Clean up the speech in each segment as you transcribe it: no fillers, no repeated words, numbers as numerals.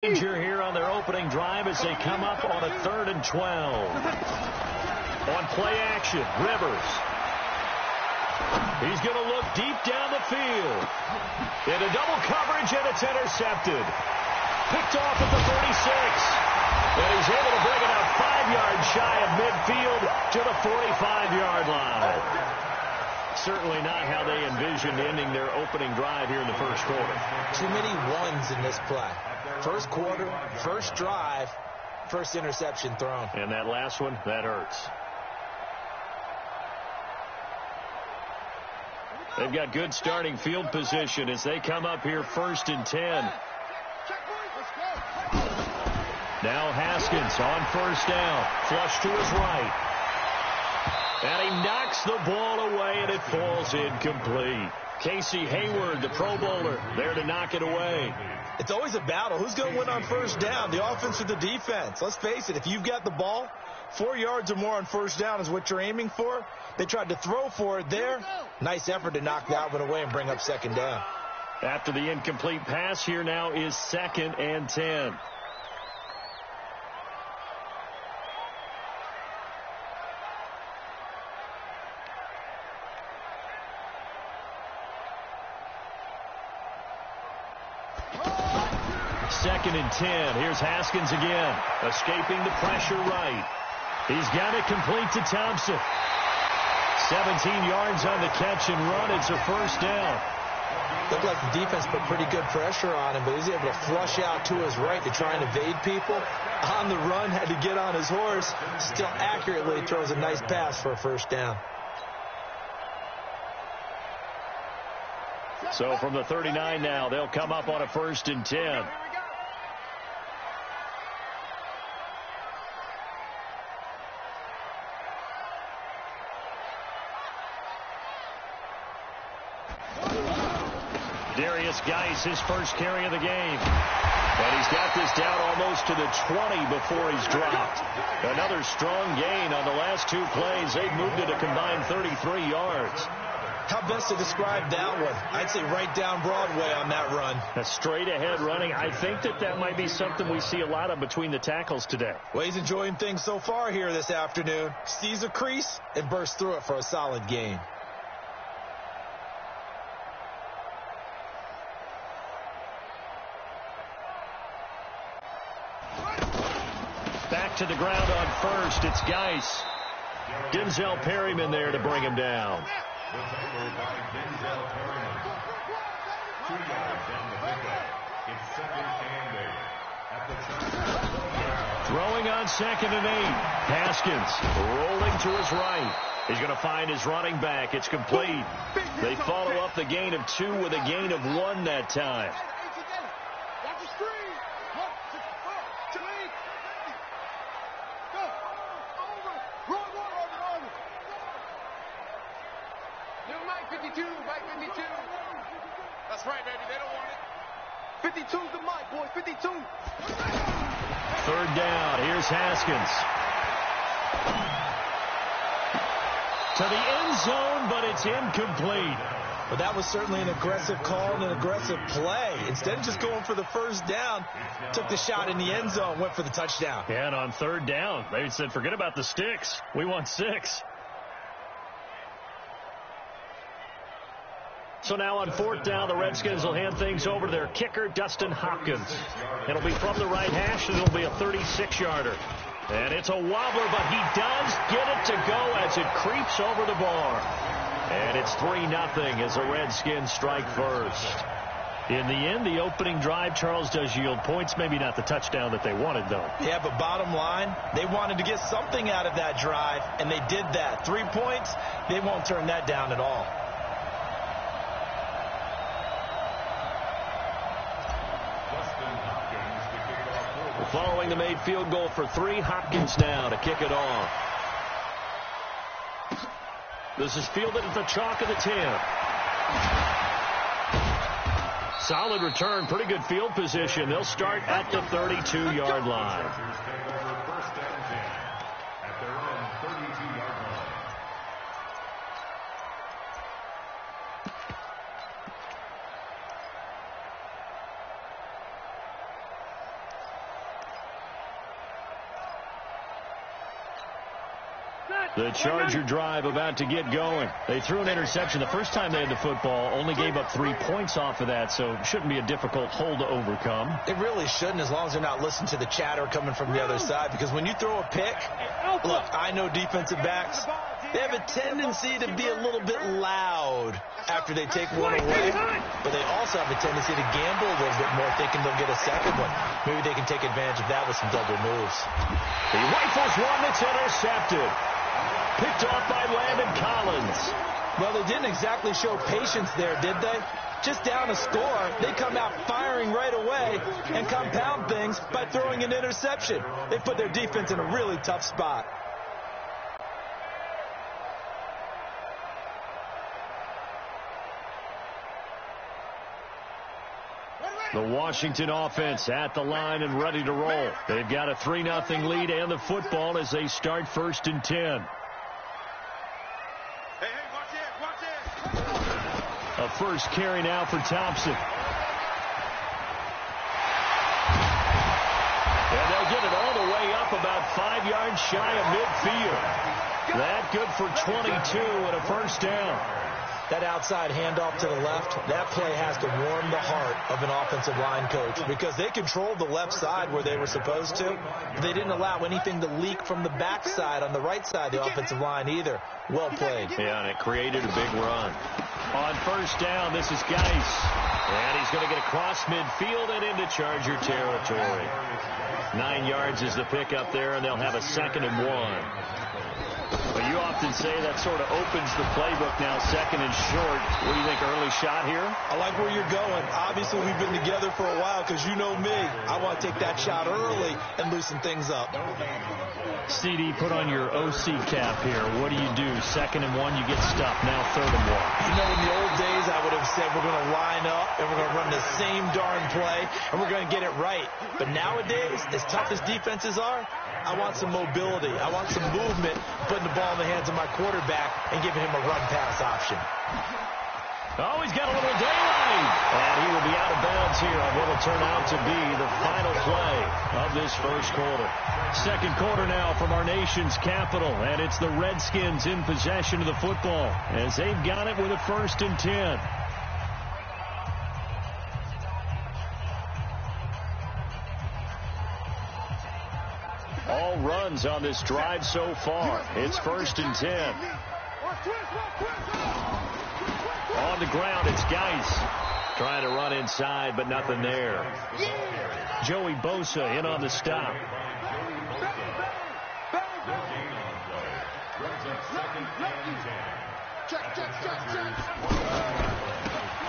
Danger here on their opening drive as they come up on a 3rd and 12. On play action, Rivers. He's going to look deep down the field. Into double coverage, and it's intercepted. Picked off at the 36. And he's able to bring it out 5 yards shy of midfield to the 45-yard line. Certainly not how they envisioned ending their opening drive here in the first quarter. Too many ones in this play. First quarter, first drive, first interception thrown. And that last one, that hurts. They've got good starting field position as they come up here 1st and 10. Now Haskins on 1st down. Flush to his right. And he knocks the ball away, and it falls incomplete. Casey Hayward, the Pro Bowler, there to knock it away. It's always a battle. Who's going to win on 1st down, the offense or the defense? Let's face it, if you've got the ball, 4 yards or more on 1st down is what you're aiming for. They tried to throw for it there. Nice effort to knock that one away and bring up 2nd down. After the incomplete pass, here now is 2nd and 10. Second and 10. Here's Haskins again. Escaping the pressure right. He's got it complete to Thompson. 17 yards on the catch and run. It's a 1st down. Looked like the defense put pretty good pressure on him, but he's able to flush out to his right to try and evade people. On the run, had to get on his horse. Still accurately throws a nice pass for a 1st down. So from the 39 now, they'll come up on a 1st and 10. Darius Geis, his first carry of the game. And he's got this down almost to the 20 before he's dropped. Another strong gain on the last 2 plays. They've moved it a combined 33 yards. How best to describe that one? I'd say right down Broadway on that run. A straight ahead running. I think that might be something we see a lot of between the tackles today. Well, he's enjoying things so far here this afternoon. Sees a crease and bursts through it for a solid gain. Back to the ground on 1st. It's Geis. Denzel Perryman there to bring him down. Throwing on 2nd and 8. Haskins rolling to his right. He's going to find his running back. It's complete. They follow up the gain of 2 with a gain of 1 that time. That's right, baby. They don't want it. 52's the mic, boy. 52. 3rd down. Here's Haskins. To the end zone, but it's incomplete. Well, that was certainly an aggressive call and an aggressive play. Instead of just going for the 1st down, took the shot in the end zone, went for the touchdown. Yeah, and on 3rd down, they said, forget about the sticks. We want 6. So now on 4th down, the Redskins will hand things over to their kicker, Dustin Hopkins. It'll be from the right hash, and it'll be a 36-yarder. And it's a wobbler, but he does get it to go as it creeps over the bar. And it's 3-0 as the Redskins strike first. In the end, the opening drive, Charles, does yield points. Maybe not the touchdown that they wanted, though. Yeah, but bottom line, they wanted to get something out of that drive, and they did that. 3 points, they won't turn that down at all. Following the made field goal for 3, Hopkins now to kick it off. This is fielded at the chalk of the 10. Solid return, pretty good field position. They'll start at the 32-yard line. The Charger drive about to get going. They threw an interception the first time they had the football, only gave up 3 points off of that, so it shouldn't be a difficult hole to overcome. It really shouldn't, as long as they're not listening to the chatter coming from the other side, because when you throw a pick, look, I know defensive backs, they have a tendency to be a little bit loud after they take one away, but they also have a tendency to gamble a little bit more, thinking they'll get a second one. Maybe they can take advantage of that with some double moves. He rifles one that's intercepted. Picked off by Landon Collins. Well, they didn't exactly show patience there, did they? Just down a score, they come out firing right away and compound things by throwing an interception. They put their defense in a really tough spot. The Washington offense at the line and ready to roll. They've got a 3-0 lead and the football as they start 1st and 10. A first carry now for Thompson. And they'll get it all the way up about 5 yards shy of midfield. That good for 22 and a first down. That outside handoff to the left, that play has to warm the heart of an offensive line coach because they controlled the left side where they were supposed to. But they didn't allow anything to leak from the backside on the right side of the offensive line either. Well played. Yeah, and it created a big run. On first down, this is Geis. And he's going to get across midfield and into Charger territory. 9 yards is the pickup there, and they'll have a 2nd and 1. But you often say that sort of opens the playbook now, 2nd and short. What do you think, early shot here? I like where you're going. Obviously, we've been together for a while because you know me. I want to take that shot early and loosen things up. CD, put on your OC cap here. What do you do? 2nd and 1, you get stuffed. Now 3rd and 1. You know, in the old days, I would have said we're going to line up and we're going to run the same darn play and we're going to get it right. But nowadays, as tough as defenses are, I want some mobility. I want some movement, putting the ball in the hands of my quarterback and giving him a run-pass option. Oh, he's got a little daylight. And he will be out of bounds here on what will turn out to be the final play of this first quarter. 2nd quarter now from our nation's capital, and it's the Redskins in possession of the football as they've got it with a 1st and 10. All runs on this drive so far. It's 1st and 10. On the ground, it's Geis. Trying to run inside, but nothing there. Joey Bosa in on the stop.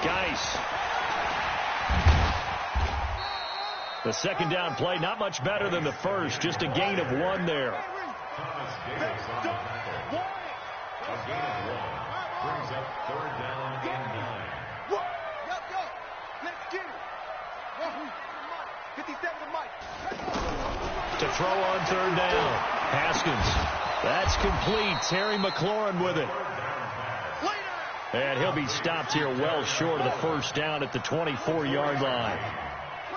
Geis. The 2nd down play, not much better than the first. Just a gain of 1 there. Brings up 3rd down and 9. To throw on 3rd down. Haskins. That's complete. Terry McLaurin with it. And he'll be stopped here well short of the first down at the 24-yard line.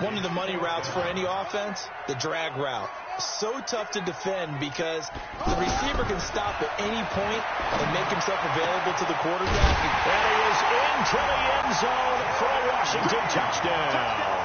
One of the money routes for any offense, the drag route. So tough to defend because the receiver can stop at any point and make himself available to the quarterback. And he is into the end zone for a Washington touchdown.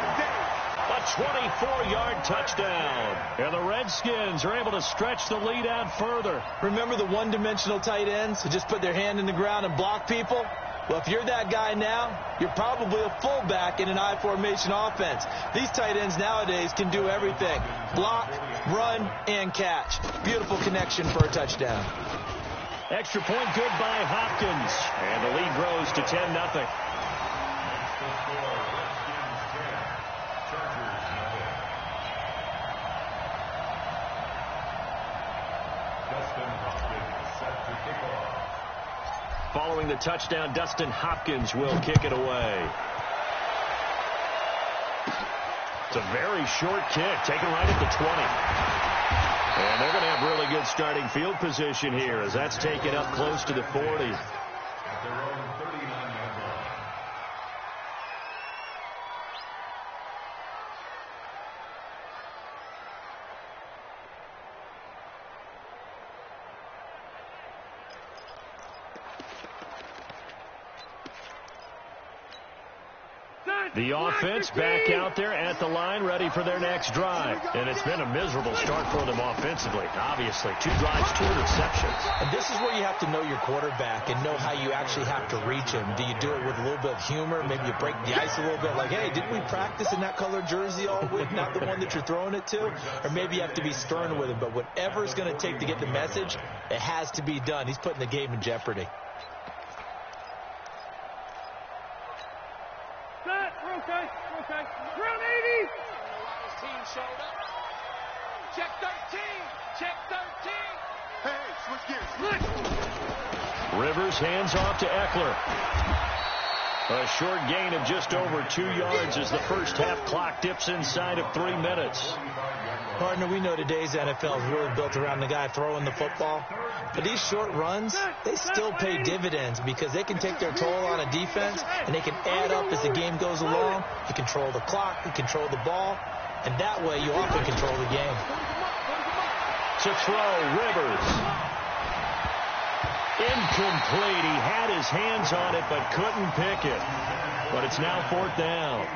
A 24-yard touchdown. And the Redskins are able to stretch the lead out further. Remember the one-dimensional tight ends who just put their hand in the ground and block people? Well, if you're that guy now, you're probably a fullback in an I-formation offense. These tight ends nowadays can do everything. Block, run, and catch. Beautiful connection for a touchdown. Extra point good by Hopkins. And the lead grows to 10-0. Following the touchdown, Dustin Hopkins will kick it away. It's a very short kick, taken right at the 20. And they're going to have really good starting field position here as that's taken up close to the 40. The offense back out there at the line, ready for their next drive. And it's been a miserable start for them offensively. Obviously, 2 drives, 2 interceptions. And this is where you have to know your quarterback and know how you actually have to reach him. Do you do it with a little bit of humor? Maybe you break the ice a little bit, like, hey, didn't we practice in that colored jersey all week, not the one that you're throwing it to? Or maybe you have to be stern with him. But whatever it's going to take to get the message, it has to be done. He's putting the game in jeopardy. Okay. Round 80. Team showed up. Check 13. Check 13. Hey, switch gears. Rivers hands off to Eckler. A short gain of just over 2 yards as the first half clock dips inside of 3 minutes. Partner, we know today's NFL is really built around the guy throwing the football. But these short runs, they still pay dividends because they can take their toll on a defense and they can add up as the game goes along. You control the clock, you control the ball, and that way you often control the game. To throw, Rivers. Incomplete. He had his hands on it but couldn't pick it. But it's now 4th down.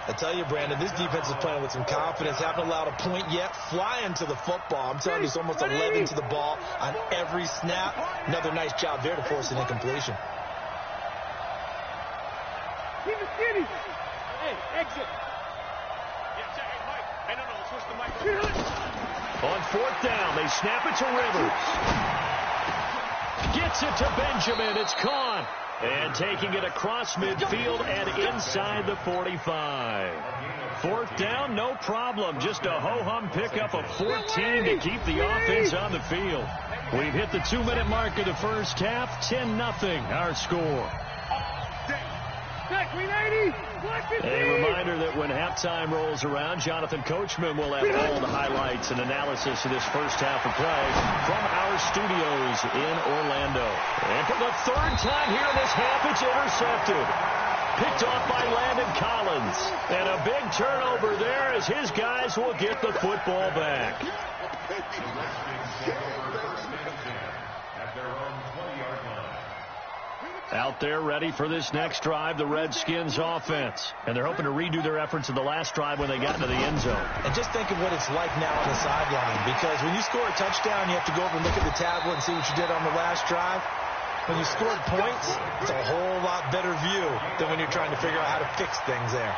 I tell you, Brandon, this defense is playing with some confidence. Haven't allowed a point yet. Flying to the football. I'm telling you, it's almost 11 to the ball on every snap. Another nice job there to force an incompletion. Keep it skinny. Hey, exit. Hey, Mike. Hey, no, switch the mic. On 4th down, they snap it to Rivers. Gets it to Benjamin. It's caught. And taking it across midfield and inside the 45. 4th down, no problem. Just a ho-hum pickup of 14 to keep the offense on the field. We've hit the 2-minute mark of the first half. 10-0 our score. A reminder that when halftime rolls around, Jonathan Coachman will have all the highlights and analysis of this first half of play from our studios in Orlando. And for the 3rd time here in this half, it's intercepted. Picked off by Landon Collins. And a big turnover there as his guys will get the football back. Out there ready for this next drive, the Redskins offense. And they're hoping to redo their efforts in the last drive when they got into the end zone. And just think of what it's like now on the sideline. Because when you score a touchdown, you have to go over and look at the tablet and see what you did on the last drive. When you scored points, it's a whole lot better view than when you're trying to figure out how to fix things there.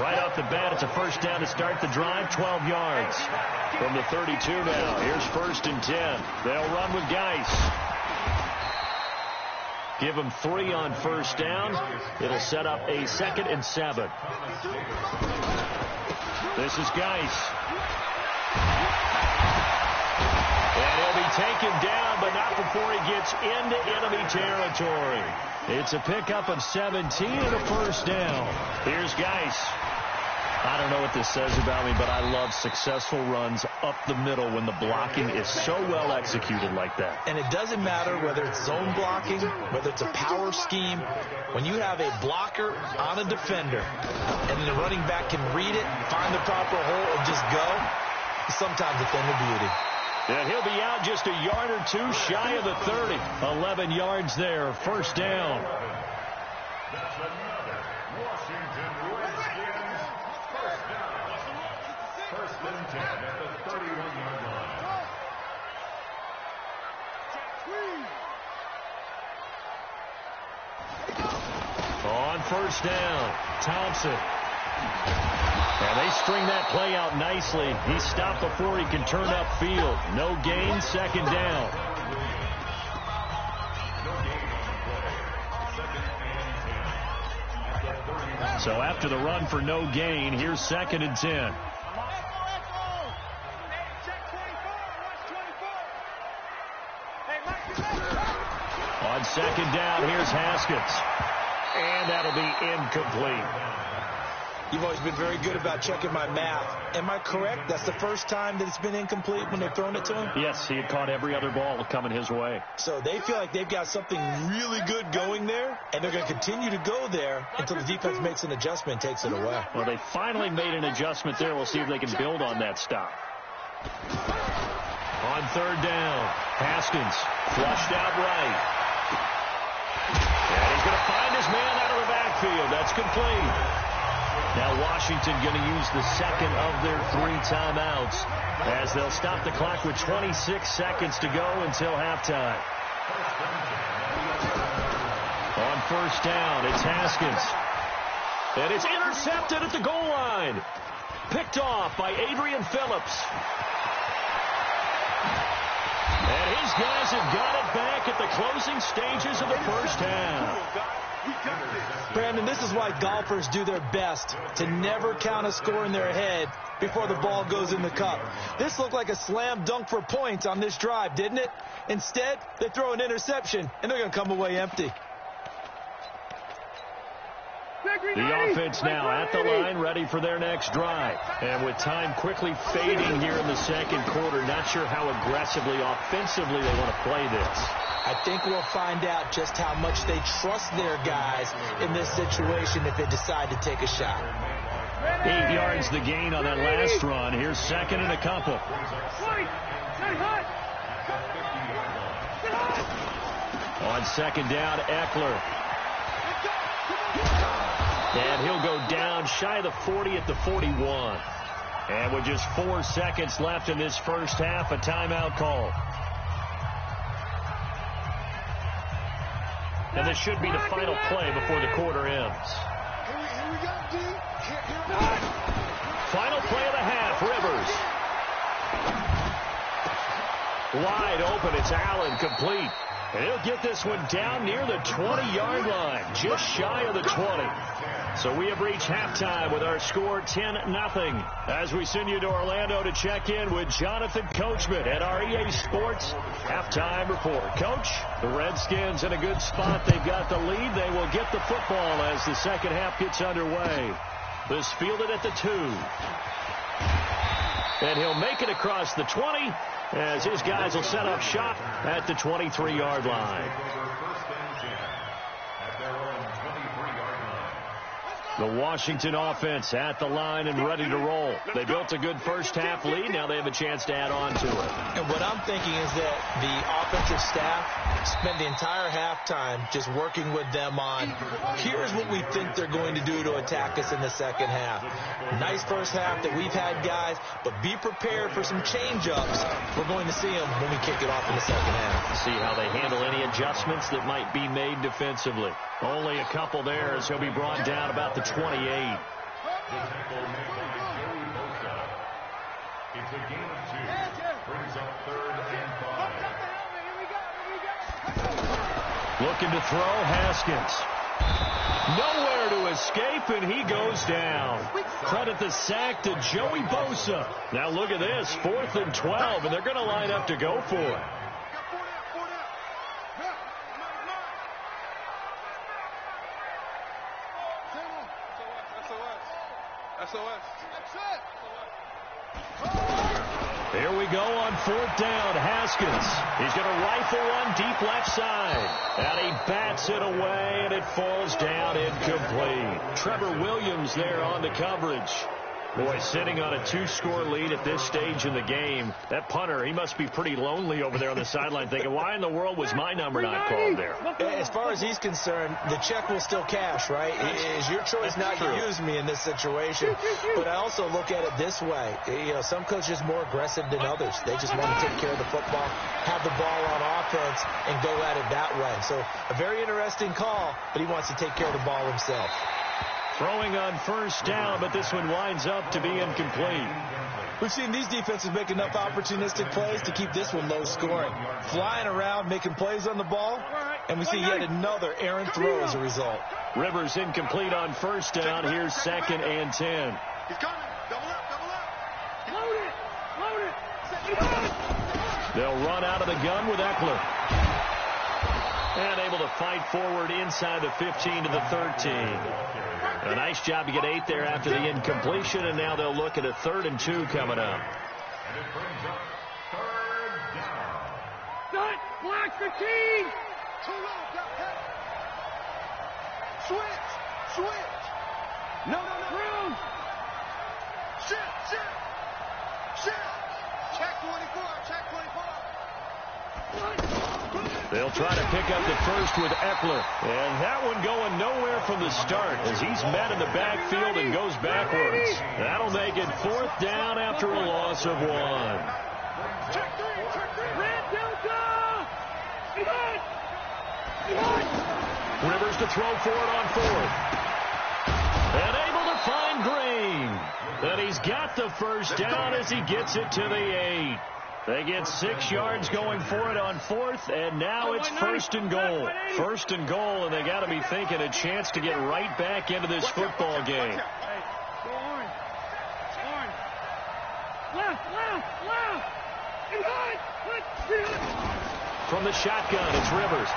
Right off the bat, it's a 1st down to start the drive, 12 yards. From the 32 now, here's 1st and 10. They'll run with Geis. Give them 3 on 1st down. It'll set up a 2nd and 7. This is Geis. And he'll be taken down, but not before he gets into enemy territory. It's a pickup of 17 and a 1st down. Here's Geis. I don't know what this says about me, but I love successful runs up the middle when the blocking is so well executed like that. And it doesn't matter whether it's zone blocking, whether it's a power scheme. When you have a blocker on a defender and the running back can read it, find the proper hole, and just go, sometimes a thing of beauty. And he'll be out just a yard or 2 shy of the 30. 11 yards there, 1st down. On 1st down, Thompson. And they string that play out nicely. He's stopped before he can turn upfield. No gain, 2nd down. So after the run for no gain, here's 2nd and 10. On 2nd down, here's Haskins. And that'll be incomplete. You've always been very good about checking my math. Am I correct? That's the first time that it's been incomplete when they've thrown it to him? Yes, he had caught every other ball coming his way. So they feel like they've got something really good going there, and they're going to continue to go there until the defense makes an adjustment and takes it away. Well, they finally made an adjustment there. We'll see if they can build on that stop. On 3rd down, Haskins flushed out right. And he's going to find his man out of the backfield. That's complete. Now Washington going to use the second of their 3 timeouts as they'll stop the clock with 26 seconds to go until halftime. On first down, it's Haskins. And it's intercepted at the goal line. Picked off by Adrian Phillips. And his guys have got it back at the closing stages of the first half. Brandon, this is why golfers do their best to never count a score in their head before the ball goes in the cup. This looked like a slam dunk for points on this drive, didn't it? Instead, they throw an interception, and they're going to come away empty. The offense now at the line, ready for their next drive. And with time quickly fading here in the second quarter, not sure how aggressively, offensively they want to play this. I think we'll find out just how much they trust their guys in this situation if they decide to take a shot. 8 yards the gain on that last run. Here's second and a couple. On second down, Eckler. And he'll go down shy of the 40 at the 41. And with just 4 seconds left in this first half, a timeout call. And this should be the final play before the quarter ends. Final play of the half, Rivers. Wide open, it's Allen, complete. And he'll get this one down near the 20-yard line, just shy of the 20. So we have reached halftime with our score 10-0. As we send you to Orlando to check in with Jonathan Coachman at our EA Sports Halftime Report. Coach, the Redskins in a good spot. They've got the lead. They will get the football as the second half gets underway. This fielded at the 2. And he'll make it across the 20 as his guys will set up shop at the 23-yard line. The Washington offense at the line and ready to roll. They built a good first half lead. Now they have a chance to add on to it. And what I'm thinking is that the offensive staff spent the entire halftime just working with them on, here's what we think they're going to do to attack us in the second half. Nice first half that we've had, guys, but be prepared for some change-ups. We're going to see them when we kick it off in the second half. See how they handle any adjustments that might be made defensively. Only a couple there as he'll be brought down about the 28. It's a game of 2. Brings up 3rd and 5. Looking to throw, Haskins. Nowhere to escape, and he goes down. Credit the sack to Joey Bosa. Now look at this, 4th and 12, and they're going to line up to go for it. Here we go on 4th down. Haskins. He's going to rifle one deep left side. And he bats it away, and it falls down incomplete. Trevor Williams there on the coverage. Boy, sitting on a 2-score lead at this stage in the game, that punter, he must be pretty lonely over there on the sideline thinking, why in the world was my number not called there? As far as he's concerned, the check will still cash, right? It is your choice not to use me in this situation. But I also look at it this way. You know, some coaches are more aggressive than others. They just want to take care of the football, have the ball on offense, and go at it that way. So a very interesting call, but he wants to take care of the ball himself. Throwing on first down, but this one winds up to be incomplete. We've seen these defenses make enough opportunistic plays to keep this one low scoring. Flying around, making plays on the ball, and we see yet another errant throw as a result. Rivers incomplete on first down. Here's 2nd and 10. He's coming. Double up, double up. Load it. They'll run out of the gun with Eckler. And able to fight forward inside the 15 to the 13. A nice job to get 8 there after the incompletion, and now they'll look at a 3rd and 2 coming up. And it brings up 3rd down. Set. Black 15. Too low. Switch. No. Room. Shift. Check 24. They'll try to pick up the first with Eckler. And that one going nowhere from the start as he's met in the backfield and goes backwards. That'll make it 4th down after a loss of 1. Rivers to throw for it on 4th. And able to find Green. And he's got the first down as he gets it to the 8. They get 6 yards going for it on 4th, and now it's 1st and goal. 1st and goal, and they got to be thinking a chance to get right back into this football game. From the shotgun, it's Rivers.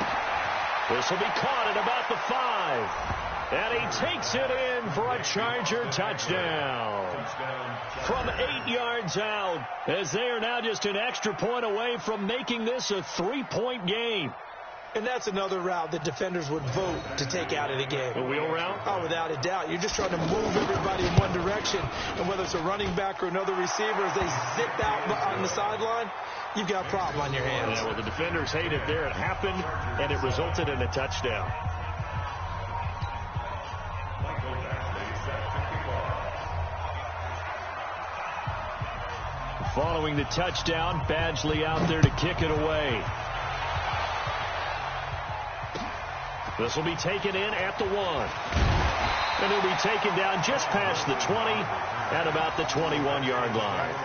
This will be caught at about the 5. And he takes it in for a Charger touchdown. From 8 yards out, as they are now just an extra point away from making this a 3-point game. And that's another route that defenders would vote to take out of the game. A wheel route? Oh, without a doubt. You're just trying to move everybody in one direction. And whether it's a running back or another receiver, as they zip out on the sideline, you've got a problem on your hands. Yeah, well, the defenders hate it there. It happened, and it resulted in a touchdown. Following the touchdown, Badgley out there to kick it away. This will be taken in at the 1. And it'll be taken down just past the 20 at about the 21-yard line.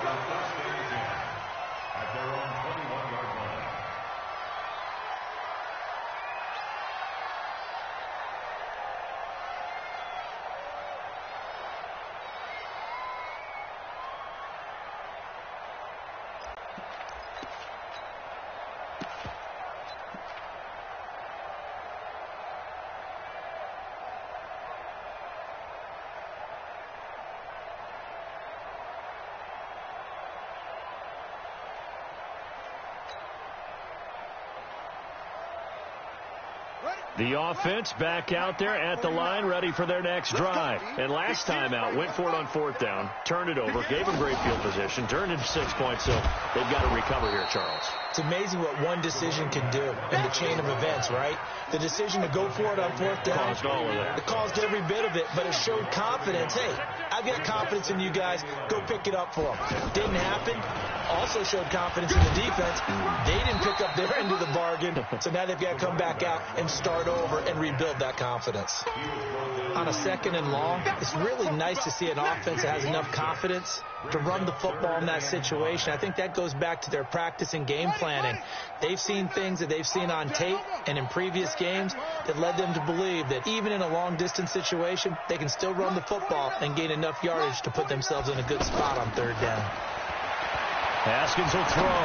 The offense back out there at the line, ready for their next drive. And last time out, went for it on 4th down, turned it over, gave them great field position, turned into 6 points, so they've got to recover here, Charles. It's amazing what one decision can do in the chain of events, right? The decision to go for it on 4th down. Caused all of that. It caused every bit of it, but it showed confidence. Hey, I've got confidence in you guys. Go pick it up for them. Didn't happen. Also showed confidence in the defense. They didn't pick up their end of the bargain, so now they've got to come back out and start over and rebuild that confidence. On a 2nd and long, it's really nice to see an offense that has enough confidence to run the football in that situation. I think that goes back to their practice and game planning. They've seen things that they've seen on tape and in previous games that led them to believe that even in a long-distance situation, they can still run the football and gain enough yardage to put themselves in a good spot on 3rd down. Haskins will throw.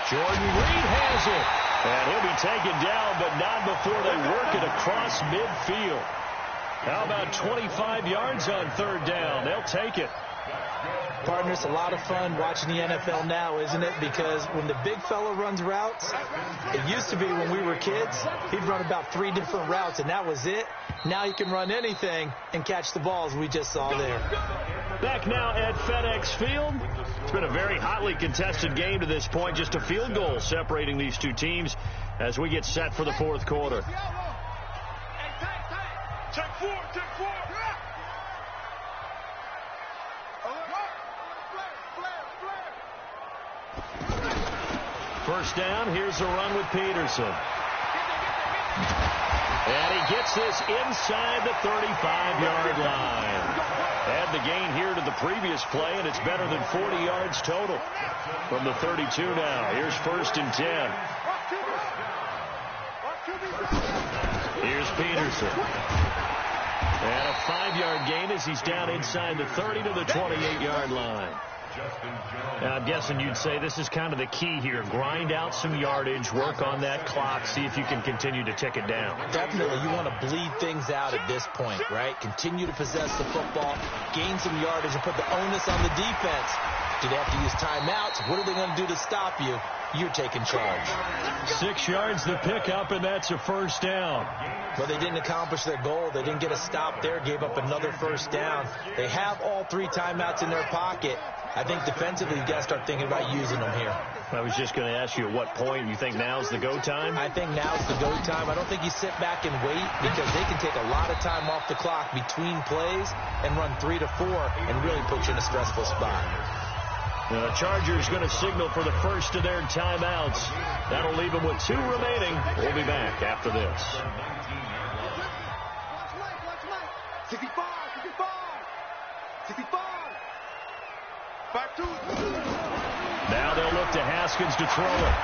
Jordan Reed has it. And he'll be taken down, but not before they work it across midfield. How about 25 yards on 3rd down? They'll take it. Partner, it's a lot of fun watching the NFL now, isn't it? Because when the big fella runs routes, it used to be when we were kids, he'd run about 3 different routes, and that was it. Now you can run anything and catch the balls we just saw there. Back now at FedEx Field. It's been a very hotly contested game to this point. Just a field goal separating these two teams as we get set for the 4th quarter. Check 4, check 4. First down, here's a run with Peterson. And he gets this inside the 35-yard line. Add the gain here to the previous play, and it's better than 40 yards total. From the 32 now, here's 1st and 10. Here's Peterson. And a 5-yard gain as he's down inside the 30 to the 28-yard line. Now, I'm guessing you'd say this is kind of the key here. Grind out some yardage, work on that clock, see if you can continue to tick it down. Definitely. You want to bleed things out at this point, right? Continue to possess the football, gain some yardage, and put the onus on the defense Do they have to use timeouts? What are they going to do to stop you? You're taking charge. 6 yards the pickup, and that's a first down. But they didn't accomplish their goal. They didn't get a stop there, gave up another first down. They have all 3 timeouts in their pocket. I think defensively you've got to start thinking about using them here. I was just going to ask you at what point you think now's the go time? I think now's the go time. I don't think you sit back and wait because they can take a lot of time off the clock between plays and run 3 to 4 and really put you in a stressful spot. The Chargers going to signal for the first of their timeouts. That'll leave them with 2 remaining. We'll be back after this. 65. 65. Back to Now they'll look to Haskins to throw it.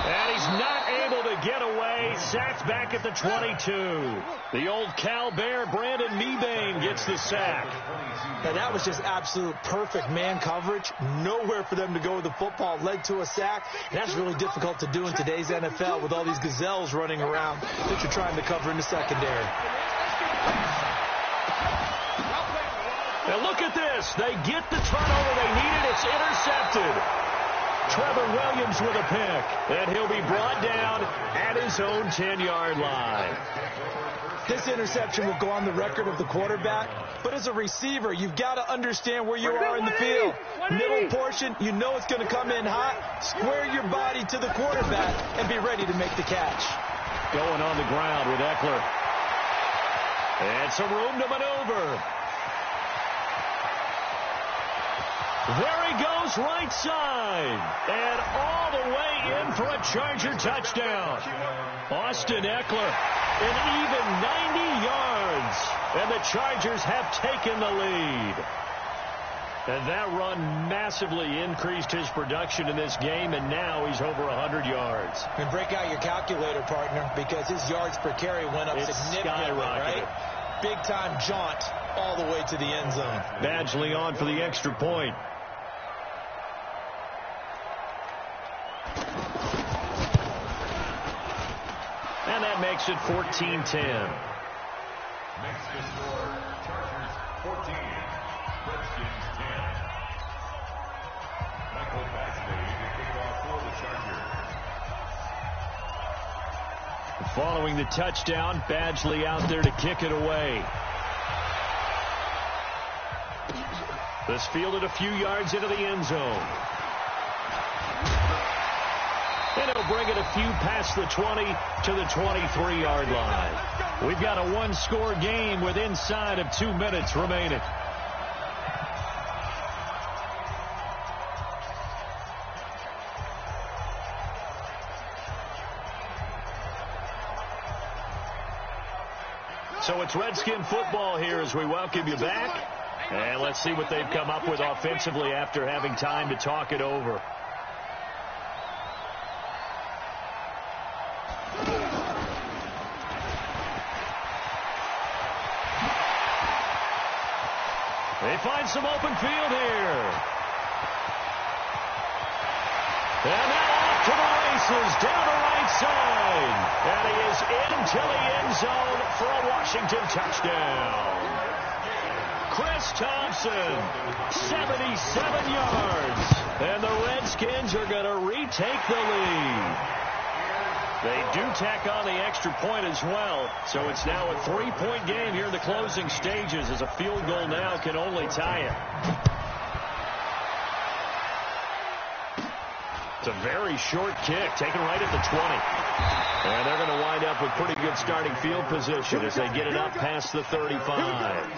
And he's not able to get away. Sacked back at the 22. The old Cal Bear, Brandon Mebane, gets the sack. And that was just absolute perfect man coverage. Nowhere for them to go with the football. Led to a sack. And that's really difficult to do in today's NFL with all these gazelles running around that you're trying to cover in the secondary. Now look at this. They get the turnover they needed. It's intercepted. Trevor Williams with a pick. And he'll be brought down at his own 10-yard line. This interception will go on the record of the quarterback. But as a receiver, you've got to understand where you are in the field. Middle portion, you know it's going to come in hot. Square your body to the quarterback and be ready to make the catch. Going on the ground with Eckler. And some room to maneuver. There he goes, right side. And all the way in for a Charger touchdown. Austin Eckler, an even 90 yards. And the Chargers have taken the lead. And that run massively increased his production in this game, and now he's over 100 yards. And break out your calculator, partner, because his yards per carry went up significantly, right? Big-time jaunt all the way to the end zone. Badgley on for the extra point. And that makes it 14-10. Makes the score Chargers 14, Redskins 10. Michael Badgley to kick it off for the Chargers. Following the touchdown, Badgley out there to kick it away. This fielded a few yards into the end zone. And he'll bring it a few past the 20 to the 23-yard line. We've got a one-score game with inside of 2 minutes remaining. So it's Redskin football here as we welcome you back. And let's see what they've come up with offensively after having time to talk it over. They find some open field here. And now off to the races, down the right side. And he is into the end zone for a Washington touchdown. Chris Thompson, 77 yards. And the Redskins are going to retake the lead. They do tack on the extra point as well. So it's now a 3-point game here in the closing stages as a field goal now can only tie it. It's a very short kick taken right at the 20. And they're going to wind up with pretty good starting field position as they get it up past the 35.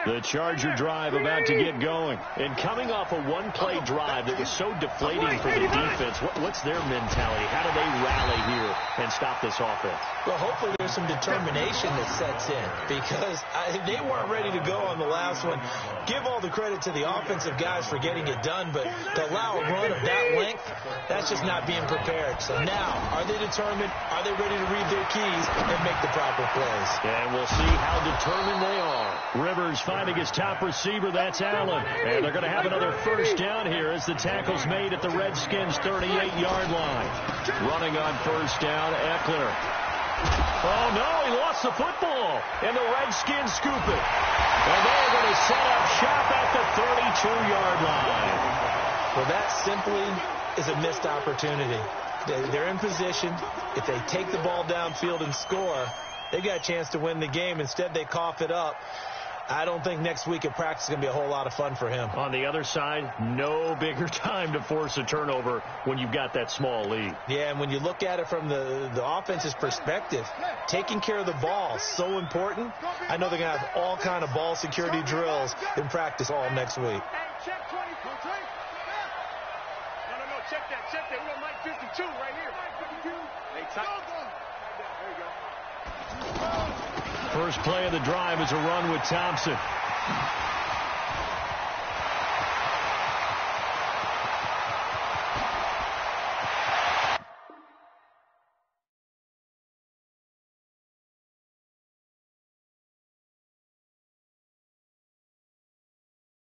The Charger drive about to get going. And coming off a one-play drive that was so deflating for the defense, what's their mentality? How do they rally here and stop this offense? Well, hopefully there's some determination that sets in because they weren't ready to go on the last one. Give all the credit to the offensive guys for getting it done, but to allow a run of that length, that's just not being prepared. So now, are they determined? Are they ready to read their keys and make the proper plays? And we'll see how determined they are. Rivers finding his top receiver, that's Allen. And they're going to have another first down here as the tackle's made at the Redskins' 38-yard line. Running on first down, Eckler. Oh, no, he lost the football. ball. And the Redskins scoop it. And they're going to set up shop at the 32-yard line. Well, that simply is a missed opportunity. They're in position. If they take the ball downfield and score, they've got a chance to win the game. Instead, they cough it up. I don't think next week at practice is going to be a whole lot of fun for him. On the other side, no bigger time to force a turnover when you've got that small lead. Yeah, and when you look at it from the offense's perspective, taking care of the ball is so important. I know they're going to have all kind of ball security drills in practice all next week. Check 20. No, check that. We got Mike 52 right here. Hey, tight. There you go. First play of the drive is a run with Thompson.